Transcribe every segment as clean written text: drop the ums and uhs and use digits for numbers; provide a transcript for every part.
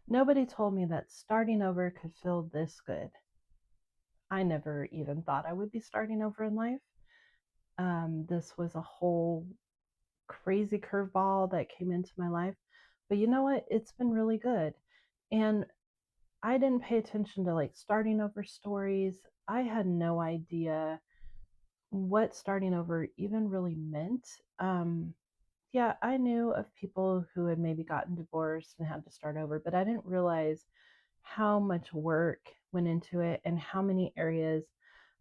Nobody told me that starting over could feel this good. I never even thought I would be starting over in life. This was a whole crazy curveball that came into my life. But you know what? It's been really good. And I didn't pay attention to like starting over stories. I had no idea what starting over even really meant. Yeah, I knew of people who had maybe gotten divorced and had to start over, but I didn't realize how much work went into it and how many areas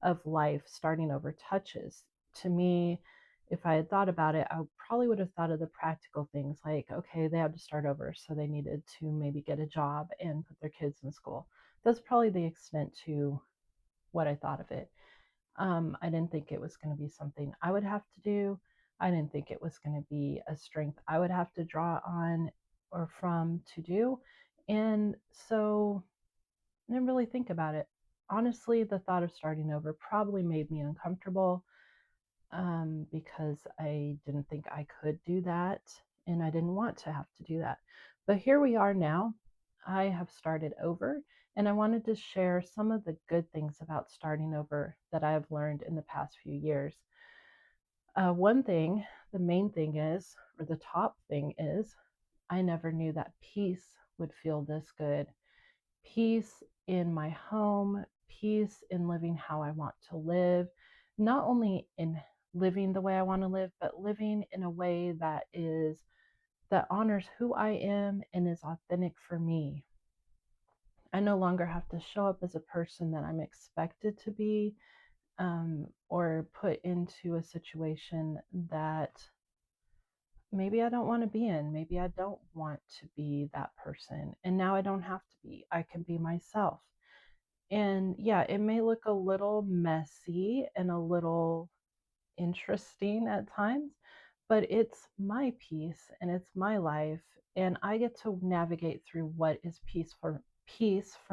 of life starting over touches. To me, if I had thought about it, I probably would have thought of the practical things like, okay, they had to start over, so they needed to maybe get a job and put their kids in school. That's probably the extent to what I thought of it. I didn't think it was going to be something I would have to do. I didn't think it was going to be a strength I would have to draw on or from to do. And so I didn't really think about it. Honestly, the thought of starting over probably made me uncomfortable because I didn't think I could do that and I didn't want to have to do that. But here we are now. I have started over and I wanted to share some of the good things about starting over that I have learned in the past few years. One thing, the main thing is, or the top thing is, I never knew that peace would feel this good. Peace in my home, peace in living how I want to live, not only in living the way I want to live, but living in a way that honors who I am and is authentic for me. I no longer have to show up as a person that I'm expected to be, or put into a situation that maybe I don't want to be in. Maybe I don't want to be that person. And now I don't have to be. I can be myself. And yeah, it may look a little messy and a little interesting at times, but it's my peace and it's my life. And I get to navigate through what is peace for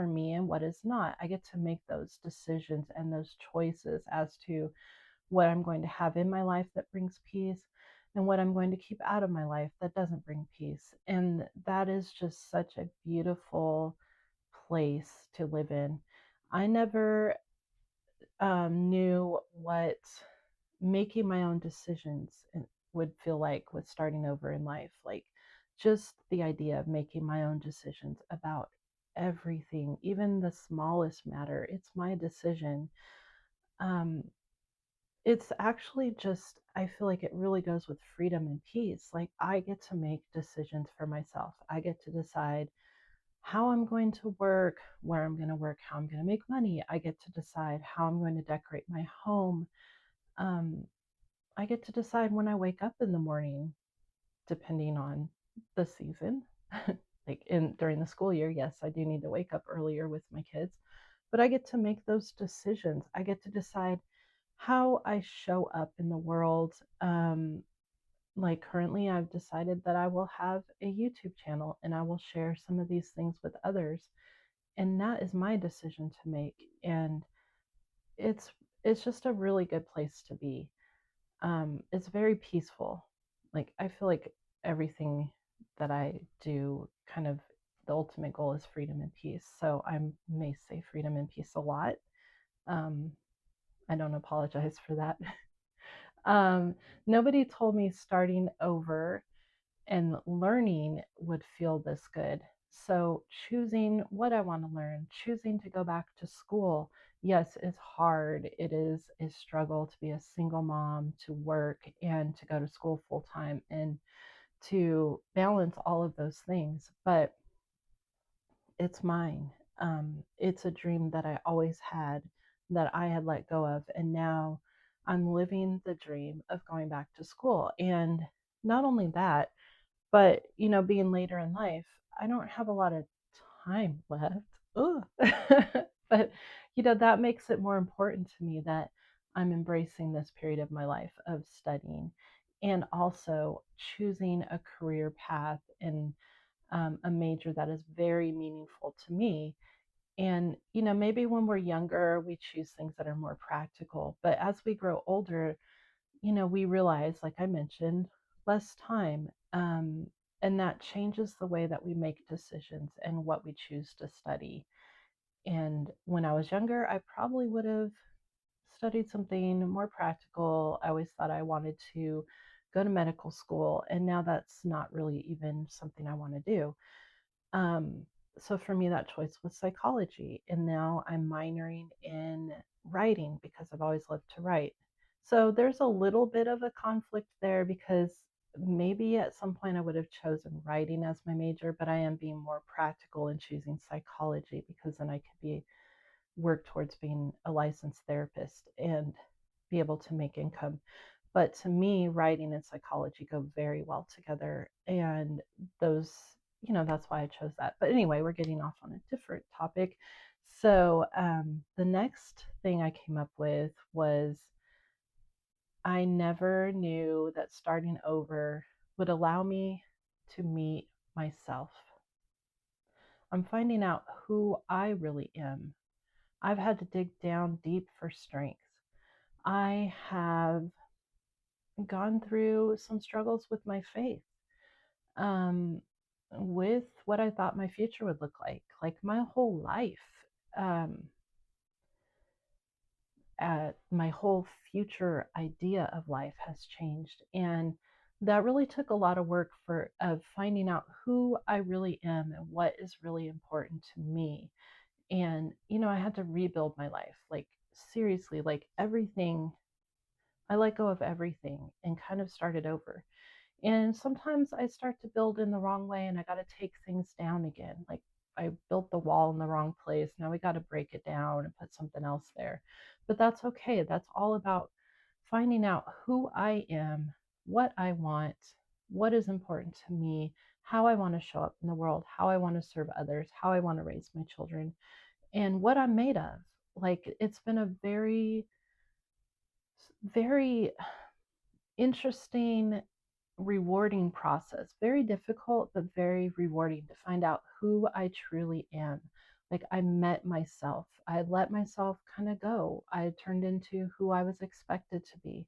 me and what is not. I get to make those decisions and those choices as to what I'm going to have in my life that brings peace and what I'm going to keep out of my life that doesn't bring peace. And that is just such a beautiful place to live in. I never knew what making my own decisions would feel like with starting over in life. Like just the idea of making my own decisions about everything, even the smallest matter, it's my decision. Um, it's actually just, I feel like it really goes with freedom and peace. Like I get to make decisions for myself. I get to decide how I'm going to work, where I'm going to work, how I'm going to make money. I get to decide how I'm going to decorate my home. Um, I get to decide when I wake up in the morning, depending on the season. Like in during the school year, yes, I do need to wake up earlier with my kids, but I get to make those decisions. I get to decide how I show up in the world. Like currently, I've decided that I will have a YouTube channel and I will share some of these things with others, and that is my decision to make. And it's it's just a really good place to be. It's very peaceful. Like I feel like everything that I do, kind of the ultimate goal is freedom and peace. So I may say freedom and peace a lot. Um, I don't apologize for that. um, Nobody told me starting over and learning would feel this good. So, choosing what I want to learn, choosing to go back to school, yes, is hard. It is a struggle to be a single mom, to work and to go to school full time and to balance all of those things. But it's mine. It's a dream that I always had that I had let go of. And now I'm living the dream of going back to school. And not only that, but, being later in life, I don't have a lot of time left. Ugh. But, that makes it more important to me that I'm embracing this period of my life of studying and also choosing a career path and a major that is very meaningful to me. And, maybe when we're younger, we choose things that are more practical. But as we grow older, we realize, like I mentioned, less time. And that changes the way that we make decisions and what we choose to study. And when I was younger, I probably would have studied something more practical. I always thought I wanted to go to medical school, and now that's not really even something I want to do. Um, so for me, that choice was psychology. And now I'm minoring in writing because I've always loved to write. So there's a little bit of a conflict there because maybe at some point I would have chosen writing as my major, but I am being more practical in choosing psychology because then I could be work towards being a licensed therapist and be able to make income. But to me, writing and psychology go very well together. And those, that's why I chose that. But anyway, we're getting off on a different topic. So the next thing I came up with was I never knew that starting over would allow me to meet myself. I'm finding out who I really am. I've had to dig down deep for strength. I have gone through some struggles with my faith, um, with what I thought my future would look like my whole life. Um, my whole future idea of life has changed, and that really took a lot of work for of finding out who I really am and what is really important to me. And I had to rebuild my life, like seriously, like everything. I let go of everything and kind of started over. And sometimes I start to build in the wrong way and I got to take things down again. Like I built the wall in the wrong place. Now we got to break it down and put something else there. But that's okay. That's all about finding out who I am, what I want, what is important to me, how I want to show up in the world, how I want to serve others, how I want to raise my children, and what I'm made of. Like it's been a very, very interesting, rewarding process. Very difficult, but very rewarding to find out who I truly am. Like I met myself. I let myself kind of go. I turned into who I was expected to be.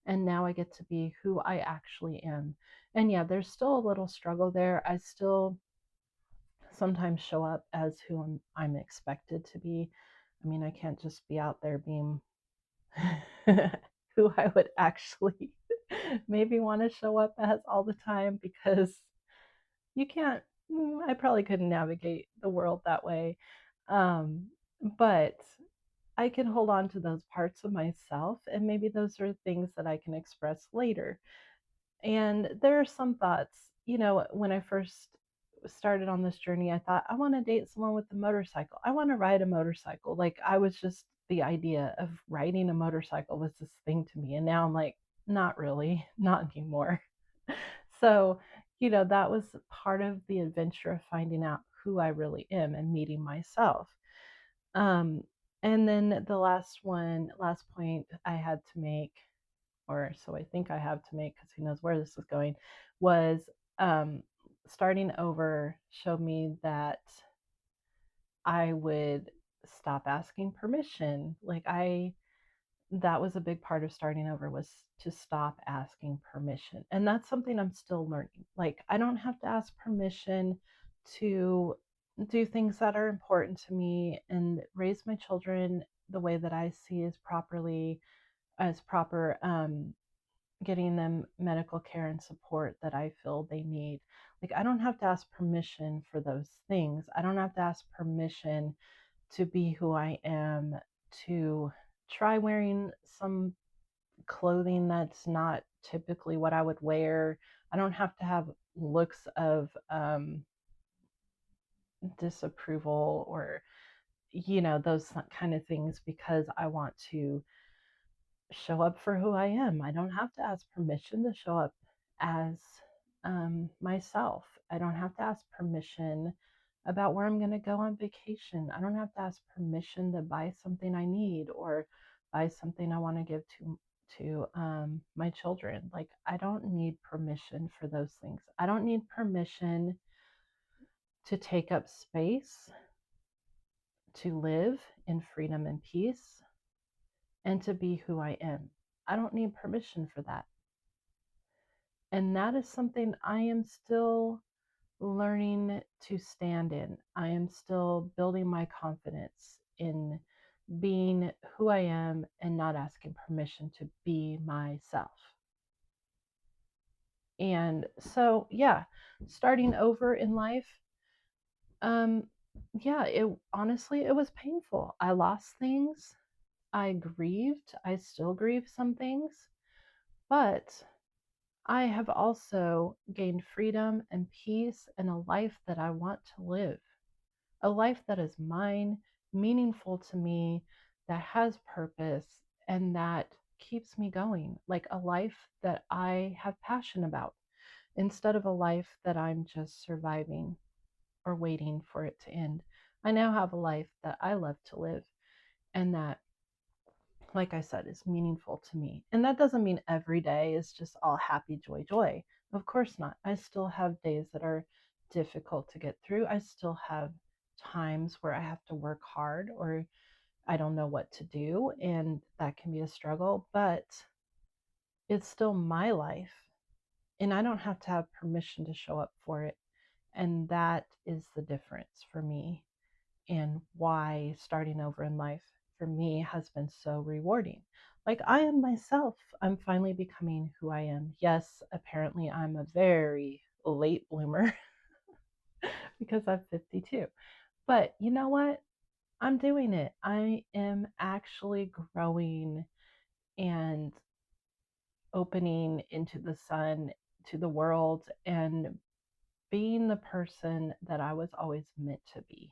And now I get to be who I actually am. And yeah, there's still a little struggle there. I still sometimes show up as who I'm expected to be. I mean, I can't just be out there being who I would actually maybe want to show up as all the time because you can't, I probably couldn't navigate the world that way. Um, but I can hold on to those parts of myself, and maybe those are things that I can express later. And there are some thoughts, when I first started on this journey, I thought, I want to date someone with a motorcycle. I want to ride a motorcycle. Like, I was just, the idea of riding a motorcycle was this thing to me. And now I'm like, not really, not anymore. So, that was part of the adventure of finding out who I really am and meeting myself. Um, and then the last point I had to make, or so I think I have to make, because who knows where this is going, was um, starting over showed me that I would stop asking permission. That was a big part of starting over, was to stop asking permission. And that's something I'm still learning. Like, I don't have to ask permission to do things that are important to me and raise my children the way that I see as proper, getting them medical care and support that I feel they need. Like, I don't have to ask permission for those things. I don't have to ask permission to be who I am, to try wearing some clothing that's not typically what I would wear. I don't have to have looks of disapproval or, those kind of things because I want to show up for who I am. I don't have to ask permission to show up as myself. I don't have to ask permission about where I'm going to go on vacation. I don't have to ask permission to buy something I need or buy something I want to give to my children. Like, I don't need permission for those things. I don't need permission to take up space, to live in freedom and peace, and to be who I am. I don't need permission for that. And that is something I am still learning to stand in. I am still building my confidence in being who I am and not asking permission to be myself. And so, yeah, starting over in life, um, yeah, it honestly, it was painful. I lost things. I grieved. I still grieve some things, but I have also gained freedom and peace and a life that I want to live, a life that is mine, meaningful to me, that has purpose, and that keeps me going, like a life that I have passion about instead of a life that I'm just surviving or waiting for it to end. I now have a life that I love to live and that, like I said, is meaningful to me. And that doesn't mean every day is just all happy, joy, joy. Of course not. I still have days that are difficult to get through. I still have times where I have to work hard or I don't know what to do, and that can be a struggle, but it's still my life, and I don't have to have permission to show up for it. And that is the difference for me and why starting over in life for me has been so rewarding. Like I am myself. I'm finally becoming who I am. Yes, apparently I'm a very late bloomer because I'm 52. But you know what? I'm doing it. I am actually growing and opening into the sun, to the world, and being the person that I was always meant to be.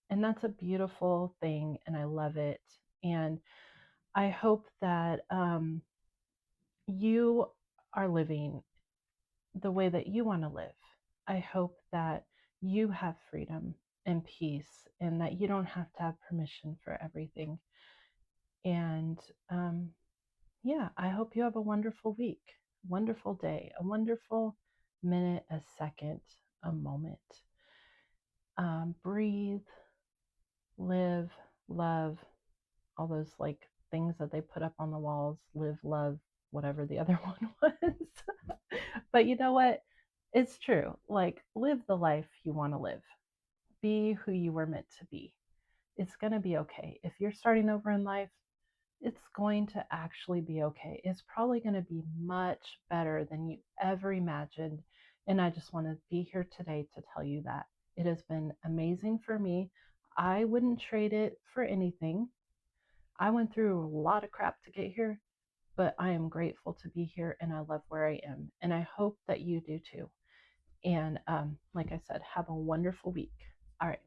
And that's a beautiful thing, and I love it. And I hope that you are living the way that you want to live. I hope that you have freedom and peace, and that you don't have to have permission for everything. And yeah, I hope you have a wonderful week, wonderful day, a wonderful minute, a second, a moment. Breathe, live, love, all those like things that they put up on the walls, live, love, whatever the other one was. But you know what? It's true. Like, live the life you want to live, be who you were meant to be. It's going to be okay. If you're starting over in life, it's going to actually be okay. It's probably going to be much better than you ever imagined. And I just want to be here today to tell you that it has been amazing for me. I wouldn't trade it for anything. I went through a lot of crap to get here, but I am grateful to be here and I love where I am. And I hope that you do too. And like I said, have a wonderful week. All right.